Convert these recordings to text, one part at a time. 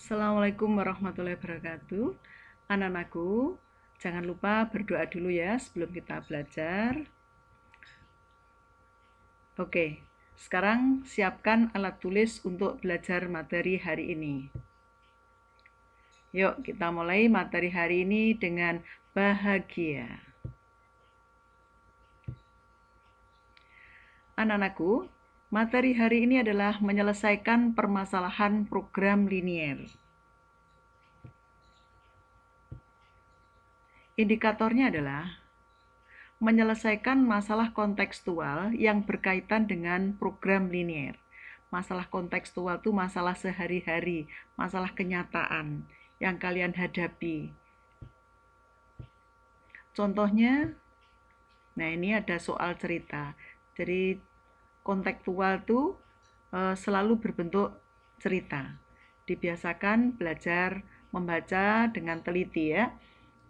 Assalamualaikum warahmatullahi wabarakatuh. Anak-anakku, jangan lupa berdoa dulu ya sebelum kita belajar. Oke, sekarang siapkan alat tulis untuk belajar materi hari ini. Yuk, kita mulai materi hari ini dengan bahagia. Anak-anakku, materi hari ini adalah menyelesaikan permasalahan program linier. Indikatornya adalah menyelesaikan masalah kontekstual yang berkaitan dengan program linier. Masalah kontekstual itu masalah sehari-hari, masalah kenyataan yang kalian hadapi. Contohnya, nah ini ada soal cerita. Jadi kontekstual itu selalu berbentuk cerita. Dibiasakan belajar membaca dengan teliti ya.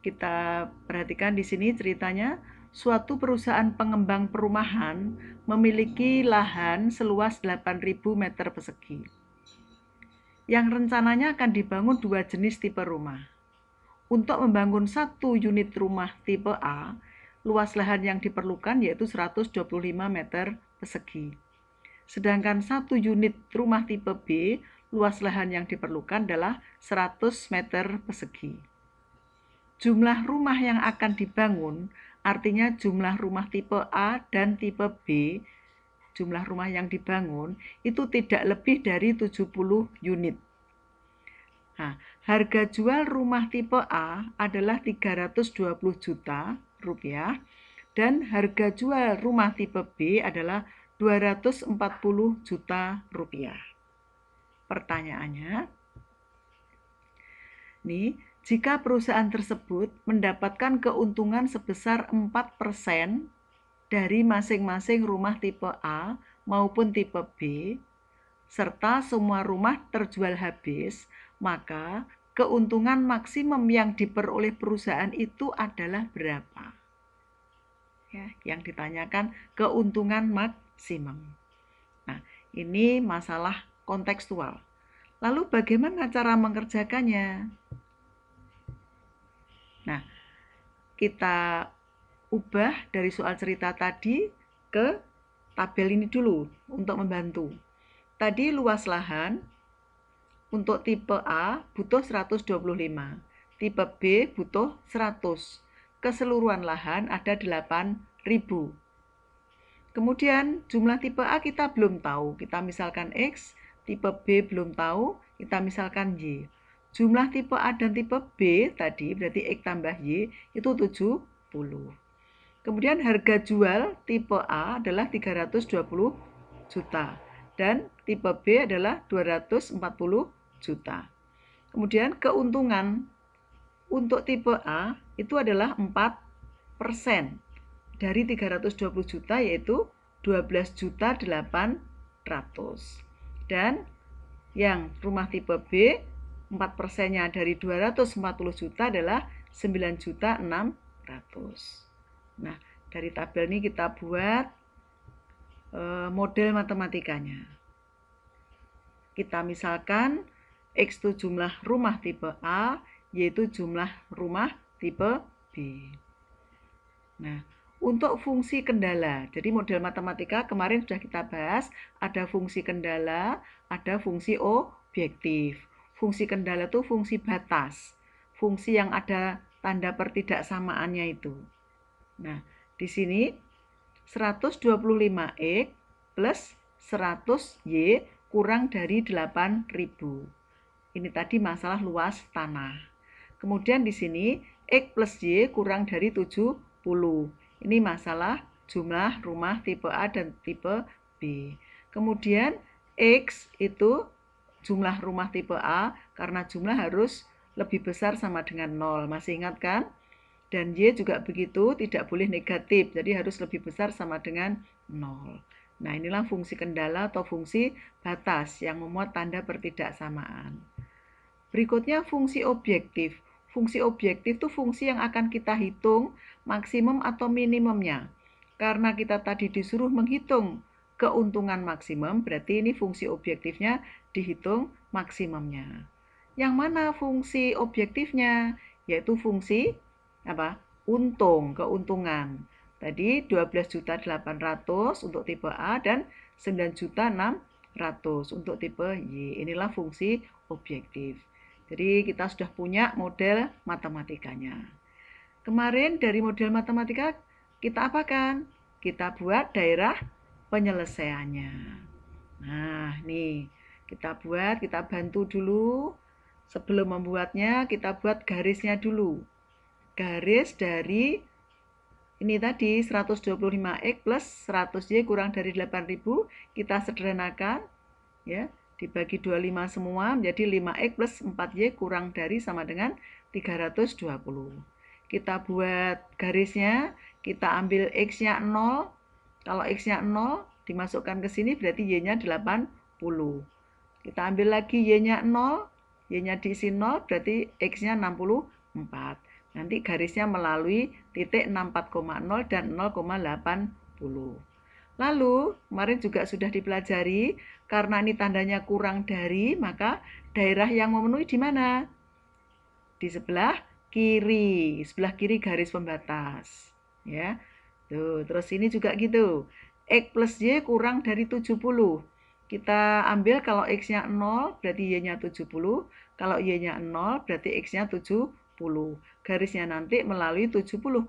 Kita perhatikan di sini ceritanya, suatu perusahaan pengembang perumahan memiliki lahan seluas 8.000 meter persegi yang rencananya akan dibangun 2 jenis tipe rumah. Untuk membangun 1 unit rumah tipe A, luas lahan yang diperlukan yaitu 125 meter persegi. Sedangkan 1 unit rumah tipe B, luas lahan yang diperlukan adalah 100 meter persegi. Jumlah rumah yang akan dibangun, artinya jumlah rumah tipe A dan tipe B, jumlah rumah yang dibangun itu tidak lebih dari 70 unit. Nah, harga jual rumah tipe A adalah 320 juta rupiah dan harga jual rumah tipe B adalah 240 juta rupiah. Pertanyaannya, nih, jika perusahaan tersebut mendapatkan keuntungan sebesar 4% dari masing-masing rumah tipe A maupun tipe B, serta semua rumah terjual habis, maka keuntungan maksimum yang diperoleh perusahaan itu adalah berapa? Ya, yang ditanyakan keuntungan maksimum. Nah, ini masalah kontekstual. Lalu bagaimana cara mengerjakannya? Nah, kita ubah dari soal cerita tadi ke tabel ini dulu untuk membantu. Tadi luas lahan untuk tipe A butuh 125, tipe B butuh 100. Keseluruhan lahan ada 8.000. Kemudian jumlah tipe A kita belum tahu, kita misalkan X, tipe B belum tahu, kita misalkan Y. Jumlah tipe A dan tipe B tadi berarti X tambah Y itu 70. Kemudian harga jual tipe A adalah 320 juta dan tipe B adalah 240 juta. Kemudian keuntungan untuk tipe A itu adalah 4% dari 320 juta yaitu 12.800. Dan yang rumah tipe B 4%-nya dari 240 juta adalah 9.600. Nah, dari tabel ini kita buat model matematikanya. Kita misalkan X itu jumlah rumah tipe A, Y itu jumlah rumah tipe B. Nah, untuk fungsi kendala, jadi model matematika kemarin sudah kita bahas, ada fungsi kendala, ada fungsi objektif. Fungsi kendala itu fungsi batas, fungsi yang ada tanda pertidaksamaannya itu. Nah, di sini 125X plus 100Y kurang dari 8.000. Ini tadi masalah luas tanah. Kemudian di sini X plus Y kurang dari 70. Ini masalah jumlah rumah tipe A dan tipe B. Kemudian X itu jumlah rumah tipe A karena jumlah harus lebih besar sama dengan 0. Masih ingat kan? Dan Y juga begitu, tidak boleh negatif, jadi harus lebih besar sama dengan 0. Nah, inilah fungsi kendala atau fungsi batas yang memuat tanda pertidaksamaan. Berikutnya fungsi objektif. Fungsi objektif itu fungsi yang akan kita hitung maksimum atau minimumnya. Karena kita tadi disuruh menghitung keuntungan maksimum, berarti ini fungsi objektifnya dihitung maksimumnya. Yang mana fungsi objektifnya? Yaitu fungsi apa? Untung, keuntungan. Tadi 12.800.000 untuk tipe A dan 9.600.000 untuk tipe Y. Inilah fungsi objektif. Jadi kita sudah punya model matematikanya. Kemarin dari model matematika kita apakan? Kita buat daerah penyelesaiannya. Nah, nih kita bantu dulu. Sebelum membuatnya, kita buat garisnya dulu. Garis dari ini tadi 125X plus 100Y kurang dari 8.000 kita sederhanakan ya, dibagi 25 semua menjadi 5X plus 4Y kurang dari sama dengan 320. Kita buat garisnya, kita ambil X-nya 0. Kalau X-nya 0 dimasukkan ke sini berarti Y-nya 80. Kita ambil lagi Y-nya 0, Y-nya diisi 0 berarti X-nya 64. Nanti garisnya melalui titik 64,0 dan 0,80. Lalu, kemarin juga sudah dipelajari, karena ini tandanya kurang dari, maka daerah yang memenuhi di mana? Di sebelah kiri garis pembatas. Ya. Tuh, terus ini juga gitu. X plus Y kurang dari 70. Kita ambil kalau X-nya 0, berarti Y-nya 70. Kalau Y-nya 0, berarti X-nya 70. Garisnya nanti melalui 70,0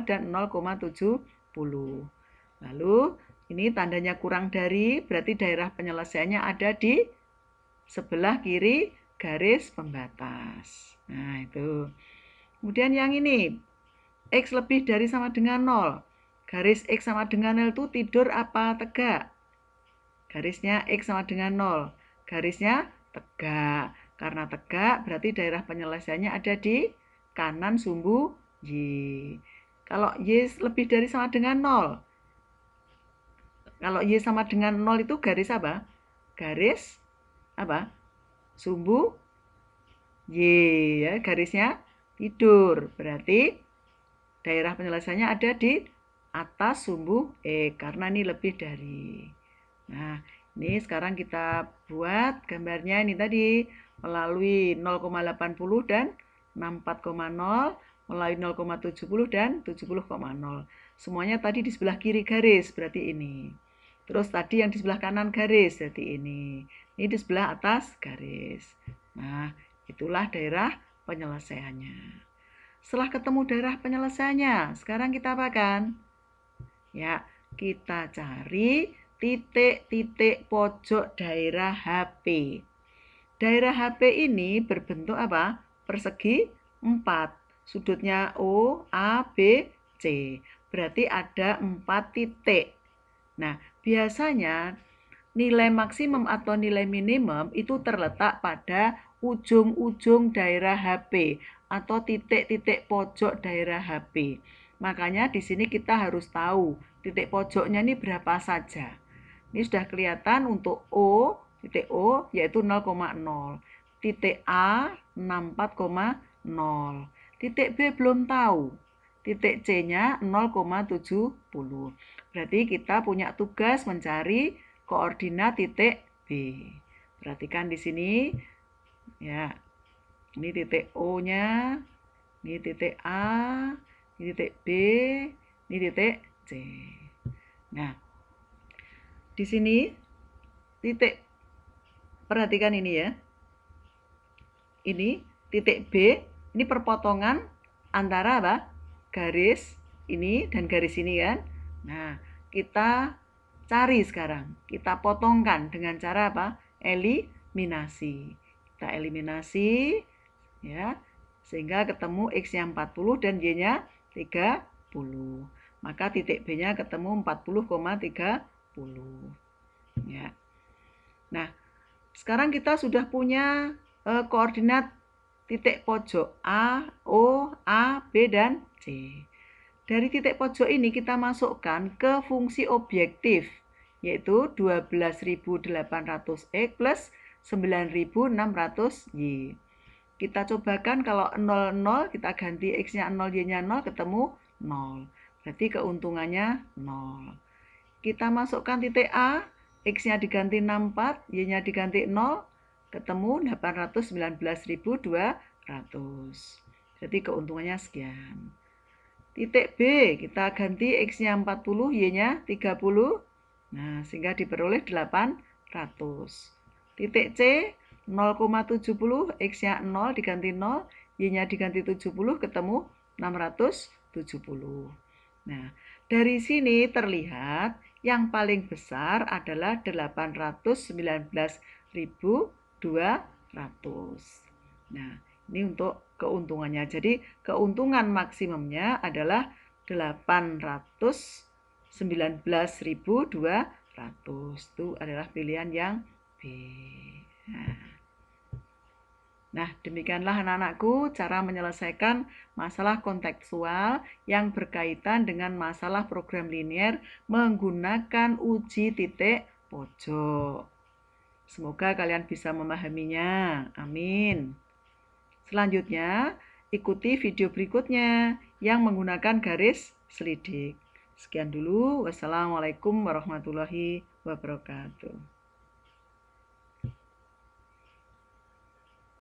dan 0,70. Lalu, ini tandanya kurang dari, berarti daerah penyelesaiannya ada di sebelah kiri garis pembatas. Nah, itu. Kemudian yang ini, X lebih dari sama dengan 0. Garis X sama dengan 0 itu tidur apa tegak? Garisnya X sama dengan 0. Garisnya tegak. Karena tegak berarti daerah penyelesaiannya ada di kanan sumbu Y. Kalau Y lebih dari sama dengan 0. Kalau Y sama dengan 0 itu garis apa? Garis apa? Sumbu Y ya, garisnya tidur. Berarti daerah penyelesaiannya ada di atas sumbu E karena ini lebih dari. Nah, ini sekarang kita buat gambarnya ini tadi melalui 0,80 dan 64,0, melalui 0,70 dan 70,0. Semuanya tadi di sebelah kiri garis, berarti ini. Terus tadi yang di sebelah kanan garis, berarti ini. Ini di sebelah atas garis. Nah, itulah daerah penyelesaiannya. Setelah ketemu daerah penyelesaiannya, sekarang kita apakan? Ya, kita cari titik-titik pojok daerah HP. Daerah HP ini berbentuk apa? Persegi 4. Sudutnya O, A, B, C. Berarti ada 4 titik. Nah, biasanya nilai maksimum atau nilai minimum itu terletak pada ujung-ujung daerah HP atau titik-titik pojok daerah HP. Makanya di sini kita harus tahu titik pojoknya ini berapa saja. Ini sudah kelihatan untuk O, titik O yaitu 0,0. Titik A 64,0. Titik B belum tahu. Titik C-nya 0,70. Berarti kita punya tugas mencari koordinat titik B. Perhatikan di sini ya. Ini titik O-nya, ini titik A, ini titik B, ini titik C. Nah, di sini titik, perhatikan ini ya. Ini titik B, ini perpotongan antara apa? Garis ini dan garis ini kan. Nah, kita cari sekarang. Kita potongkan dengan cara apa? Eliminasi. Kita eliminasi ya. Sehingga ketemu X-nya 40 dan Y-nya 30. Maka titik B-nya ketemu 40,30. Ya. Nah, sekarang kita sudah punya koordinat titik pojok A, O, A, B, dan C. Dari titik pojok ini kita masukkan ke fungsi objektif, yaitu 12.800X plus 9.600Y. Kita cobakan kalau 0, 0, kita ganti X-nya 0, Y-nya 0, ketemu 0. Berarti keuntungannya 0. Kita masukkan titik A, X-nya diganti 64, Y-nya diganti 0, ketemu 819.200. Jadi keuntungannya sekian. Titik B, kita ganti X-nya 40, Y-nya 30. Nah, sehingga diperoleh 800. Titik C, 0,70, X-nya 0 diganti 0, Y-nya diganti 70, ketemu 670. Nah, dari sini terlihat yang paling besar adalah 819.200. Nah, ini untuk keuntungannya. Jadi keuntungan maksimumnya adalah 819.200. Itu adalah pilihan yang B. Nah, demikianlah anak-anakku cara menyelesaikan masalah kontekstual yang berkaitan dengan masalah program linier menggunakan uji titik pojok. Semoga kalian bisa memahaminya. Amin. Selanjutnya, ikuti video berikutnya yang menggunakan garis selidik. Sekian dulu. Wassalamualaikum warahmatullahi wabarakatuh.